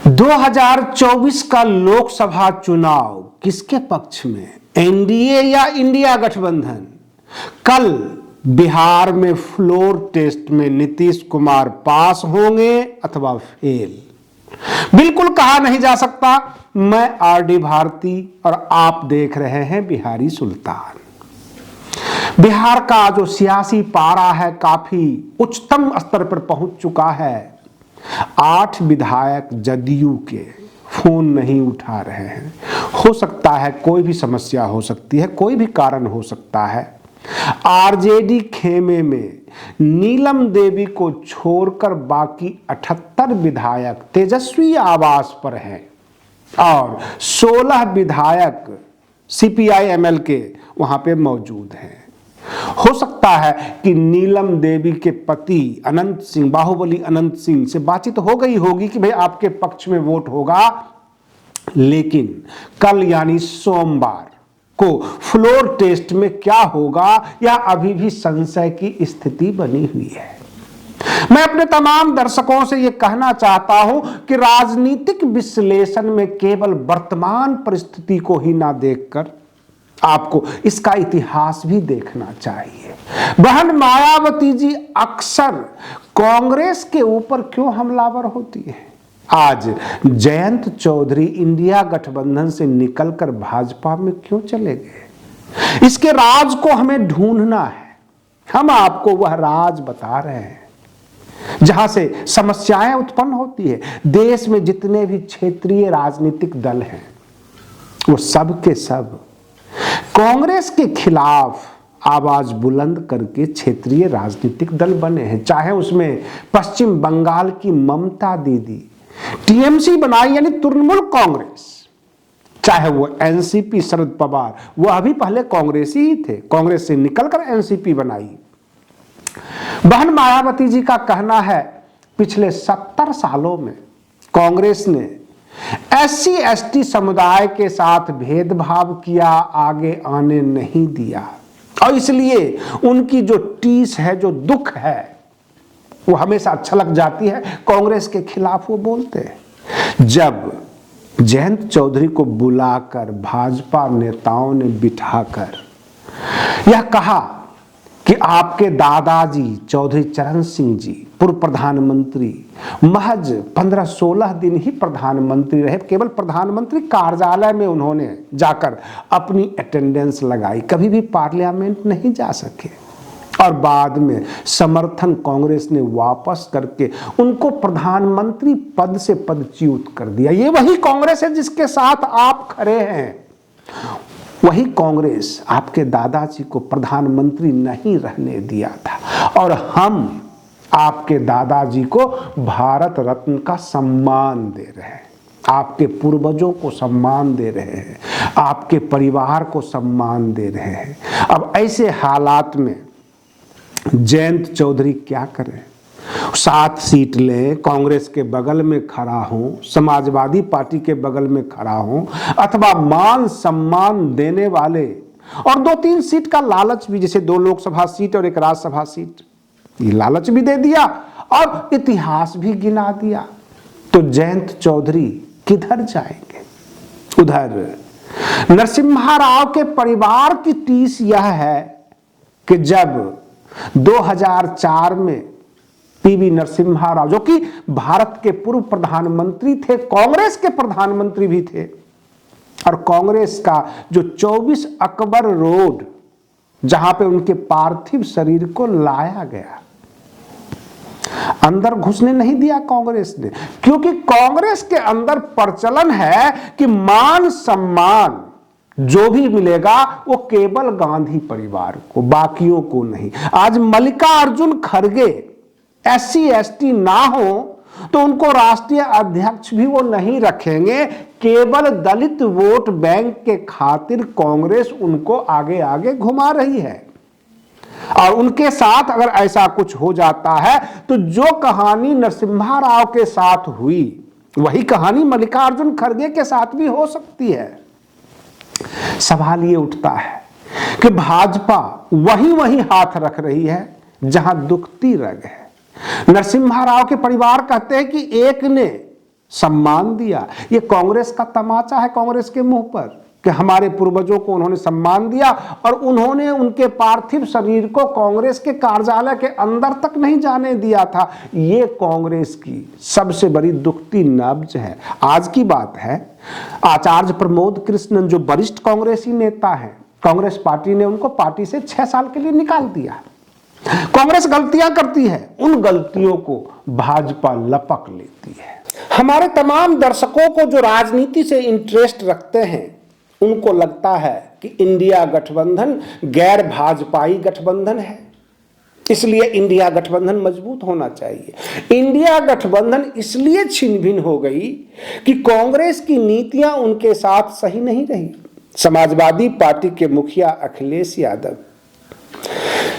2024 का लोकसभा चुनाव किसके पक्ष में, एनडीए या इंडिया गठबंधन? कल बिहार में फ्लोर टेस्ट में नीतीश कुमार पास होंगे अथवा फेल, बिल्कुल कहा नहीं जा सकता। मैं आरडी भारती और आप देख रहे हैं बिहारी सुल्तान। बिहार का जो सियासी पारा है काफी उच्चतम स्तर पर पहुंच चुका है। 8 विधायक जदयू के फोन नहीं उठा रहे हैं। हो सकता है कोई भी समस्या हो सकती है, कोई भी कारण हो सकता है। आरजेडी खेमे में नीलम देवी को छोड़कर बाकी 78 विधायक तेजस्वी आवास पर हैं और 16 विधायक सीपीआई एमएल के वहां पे मौजूद हैं। हो सकता है कि नीलम देवी के पति अनंत सिंह, बाहुबली अनंत सिंह से बातचीत हो गई होगी कि भाई आपके पक्ष में वोट होगा, लेकिन कल यानी सोमवार को फ्लोर टेस्ट में क्या होगा यह अभी भी संशय की स्थिति बनी हुई है। मैं अपने तमाम दर्शकों से यह कहना चाहता हूं कि राजनीतिक विश्लेषण में केवल वर्तमान परिस्थिति को ही ना देखकर आपको इसका इतिहास भी देखना चाहिए। बहन मायावती जी अक्सर कांग्रेस के ऊपर क्यों हमलावर होती है? आज जयंत चौधरी इंडिया गठबंधन से निकलकर भाजपा में क्यों चले गए? इसके राज को हमें ढूंढना है। हम आपको वह राज बता रहे हैं जहां से समस्याएं उत्पन्न होती है। देश में जितने भी क्षेत्रीय राजनीतिक दल हैं वो सब के सब कांग्रेस के खिलाफ आवाज बुलंद करके क्षेत्रीय राजनीतिक दल बने हैं। चाहे उसमें पश्चिम बंगाल की ममता दीदी टीएमसी बनाई यानी तृणमूल कांग्रेस, चाहे वो एनसीपी शरद पवार, वो अभी पहले कांग्रेसी ही थे, कांग्रेस से निकलकर एनसीपी बनाई। बहन मायावती जी का कहना है पिछले 70 सालों में कांग्रेस ने एससी एसटी समुदाय के साथ भेदभाव किया, आगे आने नहीं दिया, और इसलिए उनकी जो टीस है, जो दुख है, वो हमेशा छलक जाती है। कांग्रेस के खिलाफ वो बोलते हैं। जब जयंत चौधरी को बुलाकर भाजपा नेताओं ने बिठाकर यह कहा कि आपके दादाजी चौधरी चरण सिंह जी पूर्व प्रधानमंत्री महज 15-16 दिन ही प्रधानमंत्री रहे, केवल प्रधानमंत्री कार्यालय में उन्होंने जाकर अपनी अटेंडेंस लगाई, कभी भी पार्लियामेंट नहीं जा सके, और बाद में समर्थन कांग्रेस ने वापस करके उनको प्रधानमंत्री पद से पदच्युत कर दिया। ये वही कांग्रेस है जिसके साथ आप खड़े हैं। वही कांग्रेस आपके दादाजी को प्रधानमंत्री नहीं रहने दिया था, और हम आपके दादाजी को भारत रत्न का सम्मान दे रहे हैं, आपके पूर्वजों को सम्मान दे रहे हैं, आपके परिवार को सम्मान दे रहे हैं। अब ऐसे हालात में जयंत चौधरी क्या करें? 7 सीट ले, कांग्रेस के बगल में खड़ा हो, समाजवादी पार्टी के बगल में खड़ा हो, अथवा मान सम्मान देने वाले और 2-3 सीट का लालच भी, जैसे 2 लोकसभा सीट और 1 राज्यसभा सीट, ये लालच भी दे दिया और इतिहास भी गिना दिया, तो जयंत चौधरी किधर जाएंगे? उधर नरसिम्हा राव के परिवार की टीस यह है कि जब 2004 में पीवी नरसिम्हा राव, जो कि भारत के पूर्व प्रधानमंत्री थे, कांग्रेस के प्रधानमंत्री भी थे, और कांग्रेस का जो 24 अकबर रोड जहां पे उनके पार्थिव शरीर को लाया गया, अंदर घुसने नहीं दिया कांग्रेस ने, क्योंकि कांग्रेस के अंदर प्रचलन है कि मान सम्मान जो भी मिलेगा वो केवल गांधी परिवार को, बाकियों को नहीं। आज मल्लिकार्जुन खड़गे एससी एसटी ना हो तो उनको राष्ट्रीय अध्यक्ष भी वो नहीं रखेंगे, केवल दलित वोट बैंक के खातिर कांग्रेस उनको आगे आगे घुमा रही है। और उनके साथ अगर ऐसा कुछ हो जाता है तो जो कहानी नरसिम्हा राव के साथ हुई वही कहानी मल्लिकार्जुन खड़गे के साथ भी हो सकती है। सवाल ये उठता है कि भाजपा वही हाथ रख रही है जहां दुखती रग है। नरसिम्हा राव के परिवार कहते हैं कि एक ने सम्मान दिया। ये कांग्रेस का तमाचा है कांग्रेस के मुंह पर कि हमारे पूर्वजों को उन्होंने सम्मान दिया और उन्होंने उनके पार्थिव शरीर को कांग्रेस के कार्यालय के अंदर तक नहीं जाने दिया था। ये कांग्रेस की सबसे बड़ी दुखती नब्ज है। आज की बात है, आचार्य प्रमोद कृष्णन जो वरिष्ठ कांग्रेसी नेता हैं, कांग्रेस पार्टी ने उनको पार्टी से 6 साल के लिए निकाल दिया। कांग्रेस गलतियां करती है, उन गलतियों को भाजपा लपक लेती है। हमारे तमाम दर्शकों को जो राजनीति से इंटरेस्ट रखते हैं उनको लगता है कि इंडिया गठबंधन गैर भाजपाई गठबंधन है, इसलिए इंडिया गठबंधन मजबूत होना चाहिए। इंडिया गठबंधन इसलिए छिन्न भिन्न हो गई कि कांग्रेस की नीतियां उनके साथ सही नहीं रही। समाजवादी पार्टी के मुखिया अखिलेश यादव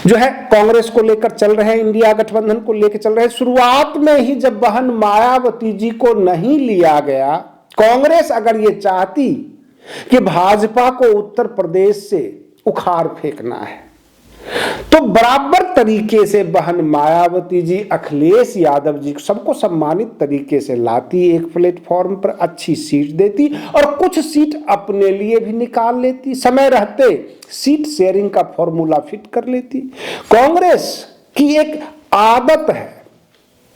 जो है कांग्रेस को लेकर चल रहे हैं, इंडिया गठबंधन को लेकर चल रहे हैं। शुरुआत में ही जब बहन मायावती जी को नहीं लिया गया, कांग्रेस अगर ये चाहती कि भाजपा को उत्तर प्रदेश से उखाड़ फेंकना है तो बराबर तरीके से बहन मायावती जी, अखिलेश यादव जी सबको सम्मानित तरीके से लाती, एक प्लेटफॉर्म पर अच्छी सीट देती और कुछ सीट अपने लिए भी निकाल लेती, समय रहते सीट शेयरिंग का फॉर्मूला फिट कर लेती। कांग्रेस की एक आदत है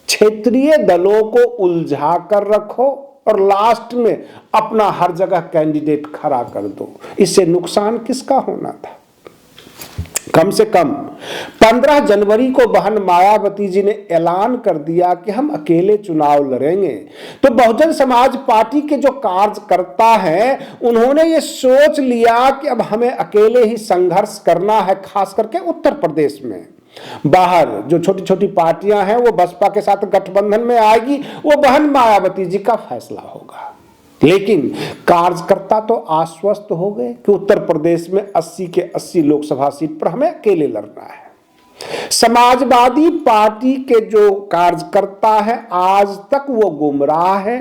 क्षेत्रीय दलों को उलझा कर रखो और लास्ट में अपना हर जगह कैंडिडेट खड़ा कर दो। इससे नुकसान किसका होना था? कम से कम 15 जनवरी को बहन मायावती जी ने ऐलान कर दिया कि हम अकेले चुनाव लड़ेंगे, तो बहुजन समाज पार्टी के जो कार्यकर्ता हैं उन्होंने ये सोच लिया कि अब हमें अकेले ही संघर्ष करना है, खास करके उत्तर प्रदेश में। बाहर जो छोटी छोटी पार्टियां हैं वो बसपा के साथ गठबंधन में आएगी, वो बहन मायावती जी का फैसला होगा। लेकिन कार्यकर्ता तो आश्वस्त हो गए कि उत्तर प्रदेश में 80 के 80 लोकसभा सीट पर हमें अकेले लड़ना है। समाजवादी पार्टी के जो कार्यकर्ता है आज तक वो गुमराह है,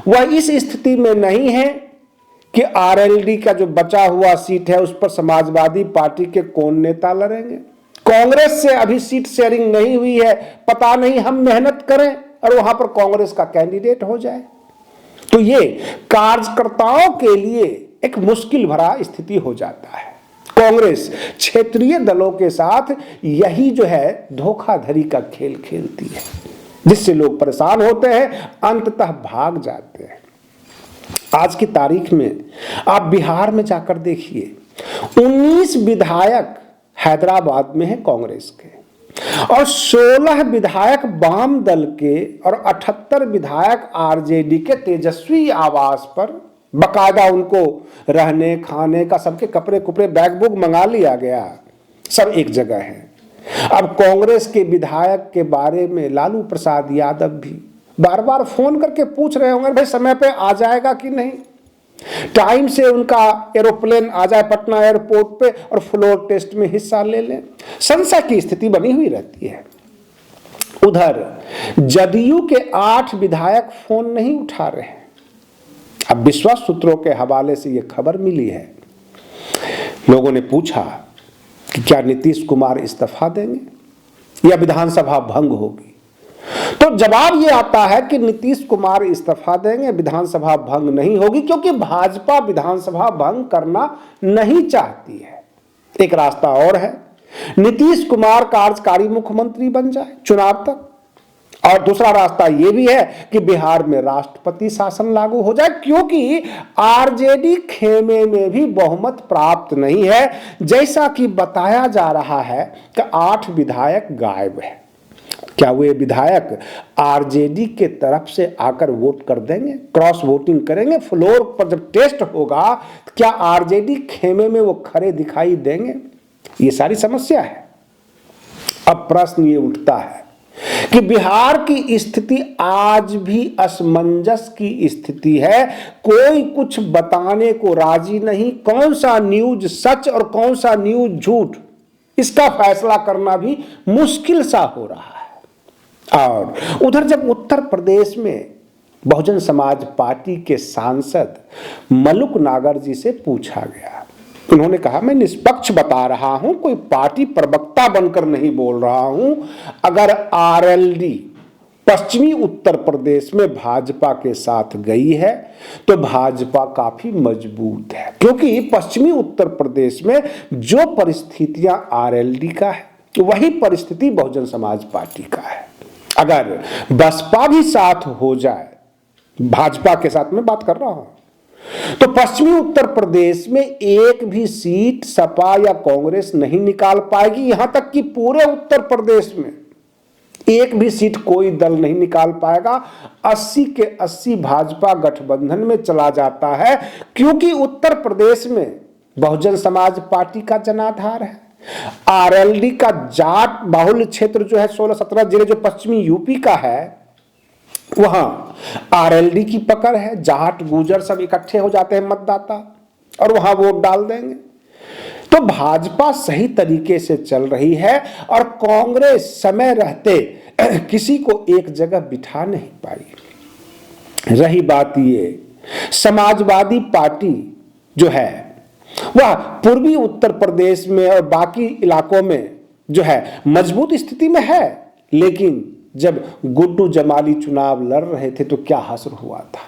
वह इस स्थिति में नहीं है कि आरएलडी का जो बचा हुआ सीट है उस पर समाजवादी पार्टी के कौन नेता लड़ेंगे। कांग्रेस से अभी सीट शेयरिंग नहीं हुई है, पता नहीं हम मेहनत करें और वहां पर कांग्रेस का कैंडिडेट हो जाए। तो ये कार्यकर्ताओं के लिए एक मुश्किल भरा स्थिति हो जाता है। कांग्रेस क्षेत्रीय दलों के साथ यही जो है धोखाधड़ी का खेल खेलती है, जिससे लोग परेशान होते हैं, अंततः भाग जाते हैं। आज की तारीख में आप बिहार में जाकर देखिए, 19 विधायक हैदराबाद में है कांग्रेस के और 16 विधायक वाम दल के और 78 विधायक आरजेडी के तेजस्वी आवास पर। बकायदा उनको रहने खाने का सबके कपड़े कुपड़े बैग बुक मंगा लिया गया, सब एक जगह है। अब कांग्रेस के विधायक के बारे में लालू प्रसाद यादव भी बार बार फोन करके पूछ रहे होंगे भाई समय पे आ जाएगा कि नहीं, टाइम से उनका एरोप्लेन आ जाए पटना एयरपोर्ट पे और फ्लोर टेस्ट में हिस्सा ले लें। संशय की स्थिति बनी हुई रहती है। उधर जदयू के 8 विधायक फोन नहीं उठा रहे हैं। अब विश्वास सूत्रों के हवाले से यह खबर मिली है, लोगों ने पूछा कि क्या नीतीश कुमार इस्तीफा देंगे या विधानसभा भंग होगी, तो जवाब ये आता है कि नीतीश कुमार इस्तीफा देंगे, विधानसभा भंग नहीं होगी, क्योंकि भाजपा विधानसभा भंग करना नहीं चाहती है। एक रास्ता और है, नीतीश कुमार कार्यकारी मुख्यमंत्री बन जाए चुनाव तक, और दूसरा रास्ता यह भी है कि बिहार में राष्ट्रपति शासन लागू हो जाए, क्योंकि आरजेडी खेमे में भी बहुमत प्राप्त नहीं है। जैसा कि बताया जा रहा है कि 8 विधायक गायब है। क्या वे विधायक आरजेडी के तरफ से आकर वोट कर देंगे, क्रॉस वोटिंग करेंगे, फ्लोर पर जब टेस्ट होगा क्या आरजेडी खेमे में वो खड़े दिखाई देंगे? ये सारी समस्या है। अब प्रश्न ये उठता है कि बिहार की स्थिति आज भी असमंजस की स्थिति है, कोई कुछ बताने को राजी नहीं। कौन सा न्यूज सच और कौन सा न्यूज झूठ, इसका फैसला करना भी मुश्किल सा हो रहा है। और उधर जब उत्तर प्रदेश में बहुजन समाज पार्टी के सांसद मलुक नागर जी से पूछा गया, उन्होंने कहा मैं निष्पक्ष बता रहा हूं, कोई पार्टी प्रवक्ता बनकर नहीं बोल रहा हूं। अगर आरएलडी पश्चिमी उत्तर प्रदेश में भाजपा के साथ गई है तो भाजपा काफी मजबूत है, क्योंकि पश्चिमी उत्तर प्रदेश में जो परिस्थितियां आरएलडी का है वही परिस्थिति बहुजन समाज पार्टी का है। अगर बसपा भी साथ हो जाए, भाजपा के साथ मैं बात कर रहा हूं, तो पश्चिमी उत्तर प्रदेश में एक भी सीट सपा या कांग्रेस नहीं निकाल पाएगी। यहां तक कि पूरे उत्तर प्रदेश में एक भी सीट कोई दल नहीं निकाल पाएगा। 80 के 80 भाजपा गठबंधन में चला जाता है, क्योंकि उत्तर प्रदेश में बहुजन समाज पार्टी का जनाधार है। आरएलडी का जाट बाहुल्य क्षेत्र जो है 16-17 जिले जो पश्चिमी यूपी का है, वहां आरएलडी की पकड़ है। जाट गुर्जर सब इकट्ठे हो जाते हैं मतदाता और वहां वोट डाल देंगे। तो भाजपा सही तरीके से चल रही है और कांग्रेस समय रहते किसी को एक जगह बिठा नहीं पाई। रही बात ये, समाजवादी पार्टी जो है वह पूर्वी उत्तर प्रदेश में और बाकी इलाकों में जो है मजबूत स्थिति में है, लेकिन जब गुड्डू जमाली चुनाव लड़ रहे थे तो क्या हश्र हुआ था,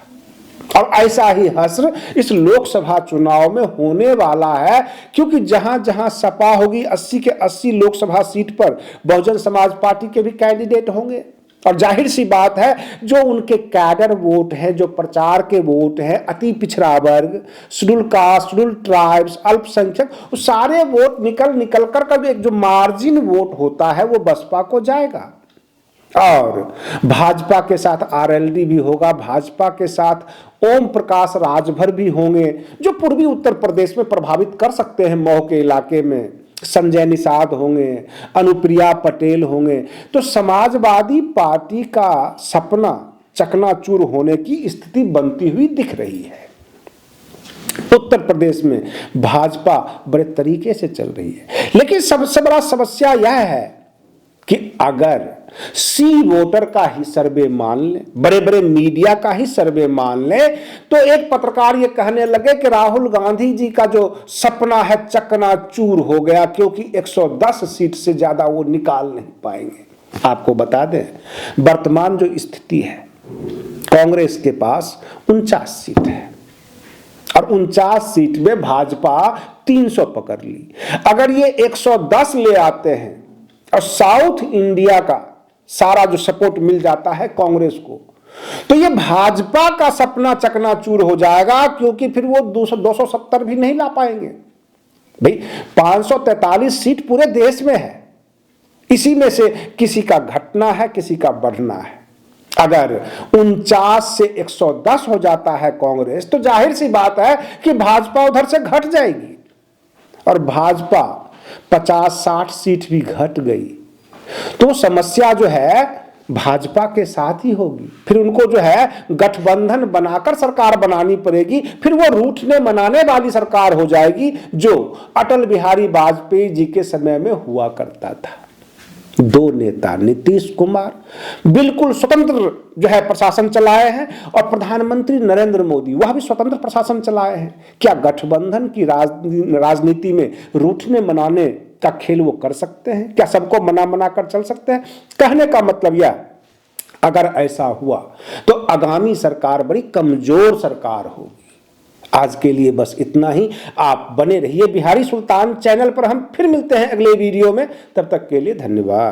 और ऐसा ही हश्र इस लोकसभा चुनाव में होने वाला है, क्योंकि जहां जहां सपा होगी 80 के 80 लोकसभा सीट पर बहुजन समाज पार्टी के भी कैंडिडेट होंगे। और जाहिर सी बात है, जो उनके कैडर वोट है, जो प्रचार के वोट है, अति पिछड़ा वर्ग, शेड्यूल कास्ट, शेड्यूल ट्राइब्स, अल्पसंख्यक, वो सारे वोट निकल कर एक जो मार्जिन वोट होता है वो बसपा को जाएगा। और भाजपा के साथ आरएलडी भी होगा, भाजपा के साथ ओम प्रकाश राजभर भी होंगे, जो पूर्वी उत्तर प्रदेश में प्रभावित कर सकते हैं। मऊ के इलाके में संजय निषाद होंगे, अनुप्रिया पटेल होंगे। तो समाजवादी पार्टी का सपना चकनाचूर होने की स्थिति बनती हुई दिख रही है। उत्तर प्रदेश में भाजपा बड़े तरीके से चल रही है, लेकिन सबसे बड़ा समस्या यह है कि अगर सी वोटर का ही सर्वे मान ले, बड़े बड़े मीडिया का ही सर्वे मान ले, तो एक पत्रकार ये कहने लगे कि राहुल गांधी जी का जो सपना है चकनाचूर हो गया, क्योंकि 110 सीट से ज्यादा वो निकाल नहीं पाएंगे। आपको बता दें, वर्तमान जो स्थिति है, कांग्रेस के पास 49 सीट है और 49 सीट में भाजपा 300 पकड़ ली। अगर ये 110 ले आते हैं और साउथ इंडिया का सारा जो सपोर्ट मिल जाता है कांग्रेस को, तो ये भाजपा का सपना चकनाचूर हो जाएगा, क्योंकि फिर वो 270 भी नहीं ला पाएंगे। भाई 543 सीट पूरे देश में है, इसी में से किसी का घटना है, किसी का बढ़ना है। अगर 49 से 110 हो जाता है कांग्रेस, तो जाहिर सी बात है कि भाजपा उधर से घट जाएगी, और भाजपा 50-60 सीट भी घट गई तो समस्या जो है भाजपा के साथ ही होगी। फिर उनको जो है गठबंधन बनाकर सरकार बनानी पड़ेगी, फिर वो रूठने मनाने वाली सरकार हो जाएगी, जो अटल बिहारी वाजपेयी जी के समय में हुआ करता था। दो नेता नीतीश कुमार बिल्कुल स्वतंत्र जो है प्रशासन चलाए हैं, और प्रधानमंत्री नरेंद्र मोदी वह भी स्वतंत्र प्रशासन चलाए हैं। क्या गठबंधन की राजनीति में रूठने मनाने का खेल वो कर सकते हैं? क्या सबको मना कर चल सकते हैं? कहने का मतलब यह, अगर ऐसा हुआ तो आगामी सरकार बड़ी कमजोर सरकार होगी। आज के लिए बस इतना ही। आप बने रहिए बिहारी सुल्तान चैनल पर। हम फिर मिलते हैं अगले वीडियो में, तब तक के लिए धन्यवाद।